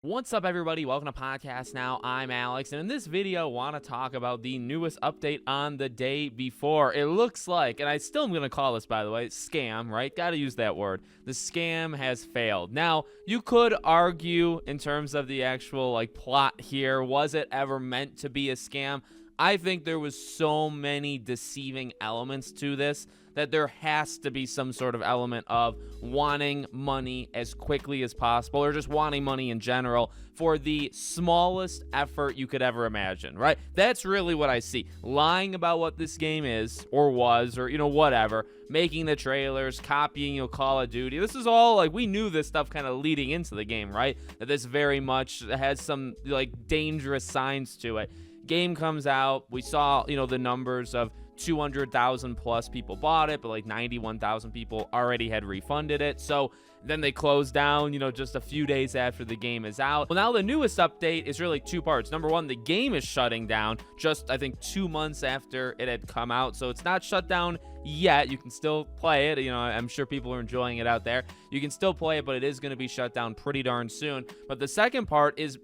What's up, everybody? Welcome to Podcast Now. I'm Alex, and in this video, I want to talk about the newest update on the day before. It looks like, and I still am going to call this, by the way, scam, right? Got to use that word. The scam has failed. Now, you could argue in terms of the actual plot here. Was it ever meant to be a scam? I think there was so many deceiving elements to this that there has to be some sort of element of wanting money as quickly as possible, or just wanting money in general for the smallest effort you could ever imagine, right? That's really what I see. Lying about what this game is or was, or whatever, making the trailers, copying Call of Duty. This is all we knew this stuff kind of leading into the game, right? That this very much has some dangerous signs to it. Game comes out, we saw the numbers of 200,000 plus people bought it, but 91,000 people already had refunded it. So then they closed down, just a few days after the game is out. Well, now the newest update is really two parts. Number one, the game is shutting down just, I think, 2 months after it had come out. So it's not shut down yet. You can still play it. I'm sure people are enjoying it out there. You can still play it, but it is going to be shut down pretty darn soon. But the second part is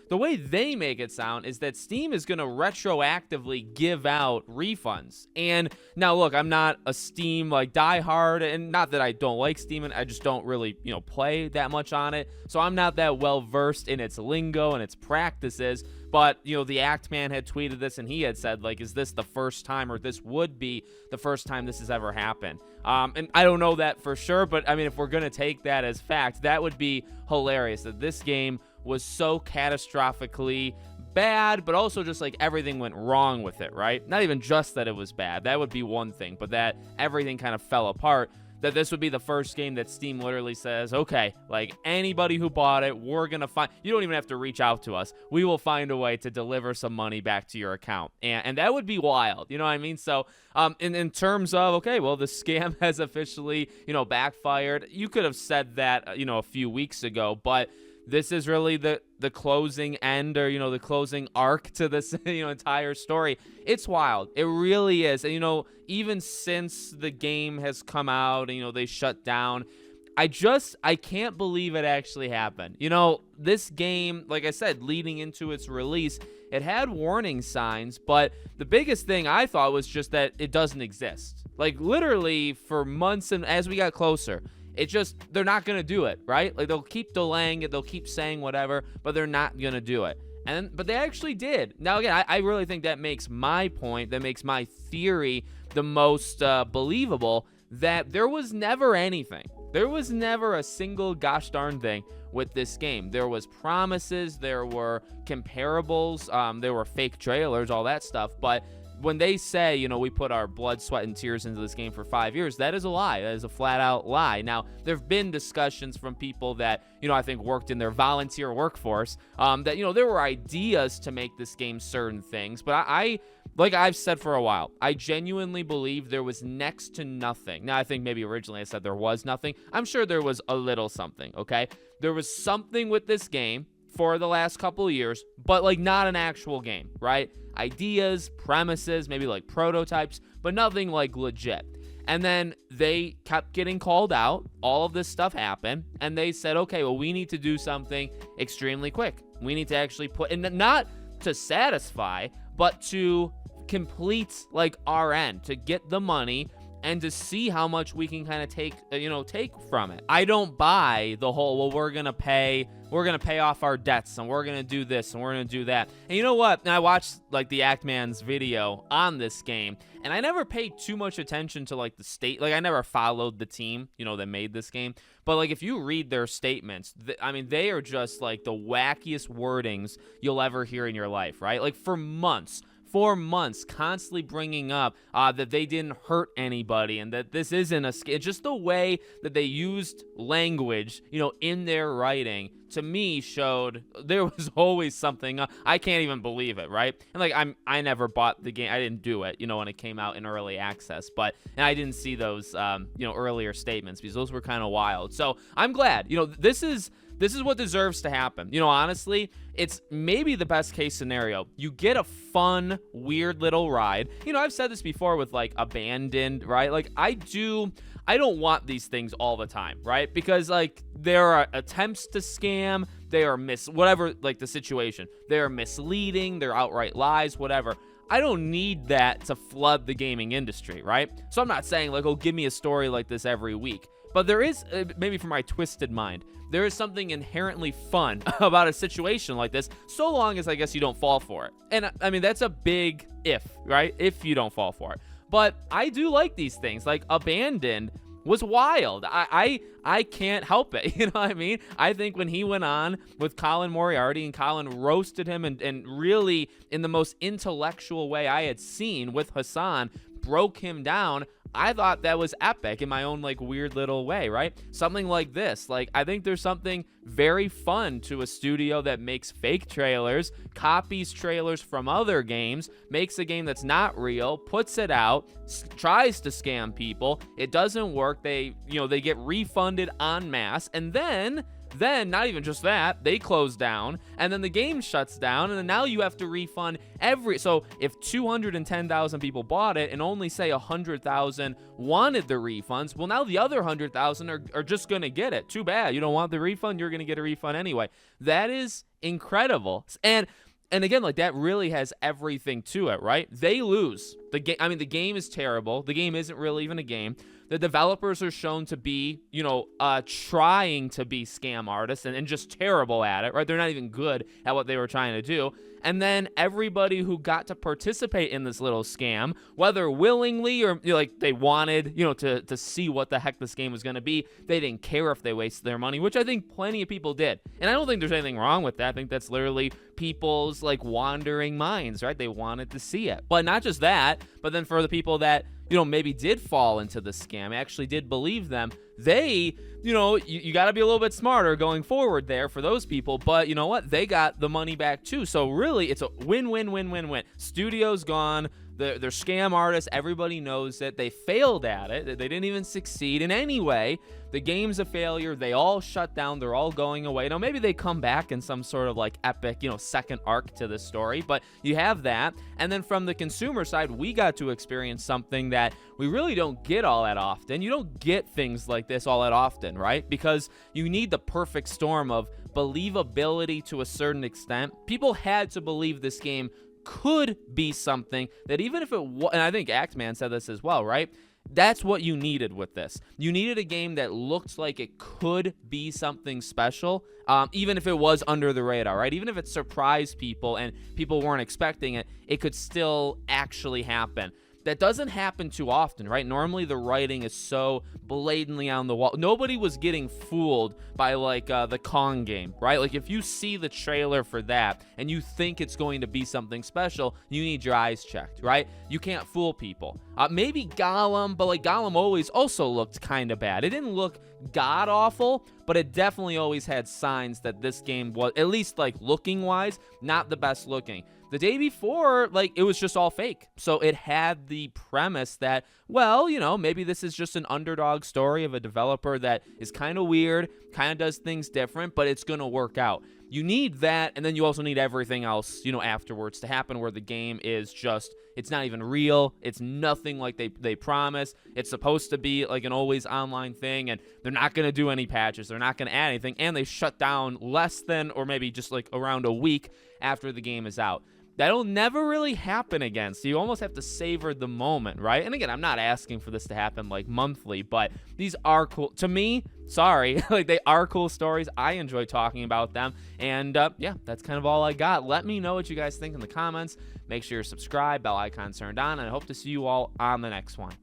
the way they make it sound is that Steam is going to retroactively give out refunds. And now, look, I'm not a Steam diehard, and not that I don't like Steam, and I just don't really play that much on it. So I'm not that well versed in its lingo and its practices. But, the Act Man had tweeted this, and he had said, is this the first time, or this would be the first time this has ever happened? And I don't know that for sure, but, I mean, if we're going to take that as fact, that would be hilarious, that this game was so catastrophically bad, but also just everything went wrong with it, right? Not even just that it was bad. That would be one thing, but that everything kind of fell apart. That this would be the first game that Steam literally says, okay, anybody who bought it, we're going to find, you don't even have to reach out to us. We will find a way to deliver some money back to your account. And that would be wild. You know what I mean? So, in terms of, okay, well, the scam has officially, backfired. You could have said that, a few weeks ago, but this is really the closing end, or, the closing arc to this, entire story. It's wild. It really is. And, even since the game has come out and, they shut down, I can't believe it actually happened. This game, like I said, leading into its release, it had warning signs, but the biggest thing I thought was just that it doesn't exist. Literally for months, and as we got closer, they're not going to do it, right? They'll keep delaying it, they'll keep saying whatever, but they're not going to do it. But they actually did. Now, again, I really think that makes my point, that makes my theory the most believable, that there was never anything. There was never a single gosh darn thing with this game. There was promises, there were comparables, there were fake trailers, all that stuff, but when they say, we put our blood, sweat, and tears into this game for 5 years, that is a lie. That is a flat-out lie. Now, there have been discussions from people that, I think worked in their volunteer workforce, that, there were ideas to make this game certain things. But I like I've said for a while, I genuinely believe there was next to nothing. Now, I think maybe originally I said there was nothing. I'm sure there was a little something, okay? There was something with this game for the last couple of years, but not an actual game, right? Ideas, premises, maybe prototypes, but nothing legit. And then they kept getting called out. All of this stuff happened, and they said, okay, well, we need to do something extremely quick. We need to actually put, and not to satisfy, but to complete our end, to get the money and to see how much we can kind of take from it. I don't buy the whole, well, we're going to pay off our debts, and we're going to do this, and we're going to do that. And you know what? I watched the Act Man's video on this game, and I never paid too much attention to the state. I never followed the team, that made this game. But if you read their statements, they are just the wackiest wordings you'll ever hear in your life, right? For months, constantly bringing up that they didn't hurt anybody, and that this isn't a just the way that they used language, in their writing, to me showed there was always something. I can't even believe it, right? And I never bought the game. I didn't do it, when it came out in early access, and I didn't see those, earlier statements, because those were kind of wild. So I'm glad, this is what deserves to happen. Honestly, it's maybe the best case scenario. You get a fun, weird little ride. I've said this before with Abandoned, right? I don't want these things all the time, right? Because there are attempts to scam. they are whatever, like the situation. They are misleading, they're outright lies, whatever. I don't need that to flood the gaming industry, right? So I'm not saying like, oh, give me a story like this every week. But there is, maybe for my twisted mind, there is something inherently fun about a situation like this, so long as I guess you don't fall for it. And I mean, that's a big if, right? If you don't fall for it. But I do like these things. Like Abandoned was wild. I can't help it. You know what I mean? I think when he went on with Colin Moriarty and Colin roasted him and really in the most intellectual way I had seen with Hassan, broke him down, I thought that was epic in my own like weird little way, right? Something like this. Like, I think there's something very fun to a studio that makes fake trailers, copies trailers from other games, makes a game that's not real, puts it out, tries to scam people. It doesn't work. They get refunded en masse, and then not even just that, they close down, and then the game shuts down, and then now you have to refund so if 210,000 people bought it and only say 100,000 wanted the refunds, well, now the other 100,000 are just gonna get it. Too bad. You don't want the refund, you're gonna get a refund anyway. That is incredible. And again, like, that really has everything to it, right? They lose. The game is terrible. The game isn't really even a game. The developers are shown to be, trying to be scam artists and just terrible at it, right? They're not even good at what they were trying to do. And then everybody who got to participate in this little scam, whether willingly or like they wanted, to see what the heck this game was going to be, they didn't care if they wasted their money, which I think plenty of people did. And I don't think there's anything wrong with that. I think that's literally people's like wandering minds, right? They wanted to see it. But not just that, but then for the people that, maybe did fall into the scam, actually did believe them, they, you got to be a little bit smarter going forward there for those people. But you know what? They got the money back too. So really, it's a win-win-win-win-win. Studio's gone. They're scam artists. Everybody knows it. They failed at it. They didn't even succeed in any way. The game's a failure. They all shut down. They're all going away. Now, maybe they come back in some sort of like epic, second arc to this story, but you have that. And then from the consumer side, we got to experience something that we really don't get all that often. You don't get things like this all that often, right? Because you need the perfect storm of believability to a certain extent. People had to believe this game could be something that, even if it was, and I think Axeman said this as well, right? That's what you needed with this. You needed a game that looked like it could be something special, even if it was under the radar, right? Even if it surprised people and people weren't expecting it, it could still actually happen. That doesn't happen too often, right? Normally the writing is so blatantly on the wall. Nobody was getting fooled by like the Kong game, right? Like, if you see the trailer for that and you think it's going to be something special, you need your eyes checked, right? You can't fool people. Maybe Gollum, but like Gollum always also looked kind of bad. It didn't look god awful, but it definitely always had signs that this game was, at least like looking wise, not the best looking. The day before, like, it was just all fake. So it had the premise that, well, maybe this is just an underdog story of a developer that is kind of weird, kind of does things different, but it's going to work out. You need that, and then you also need everything else, afterwards to happen, where the game is just, it's not even real. It's nothing like they promise. It's supposed to be like an always online thing, and they're not going to do any patches. They're not going to add anything, and they shut down less than, or maybe just like around a week after the game is out. That'll never really happen again, so you almost have to savor the moment, right? And again, I'm not asking for this to happen like monthly, but these are cool. To me, sorry, like, they are cool stories. I enjoy talking about them, and yeah, that's kind of all I got. Let me know what you guys think in the comments. Make sure you're subscribed, bell icon turned on, and I hope to see you all on the next one.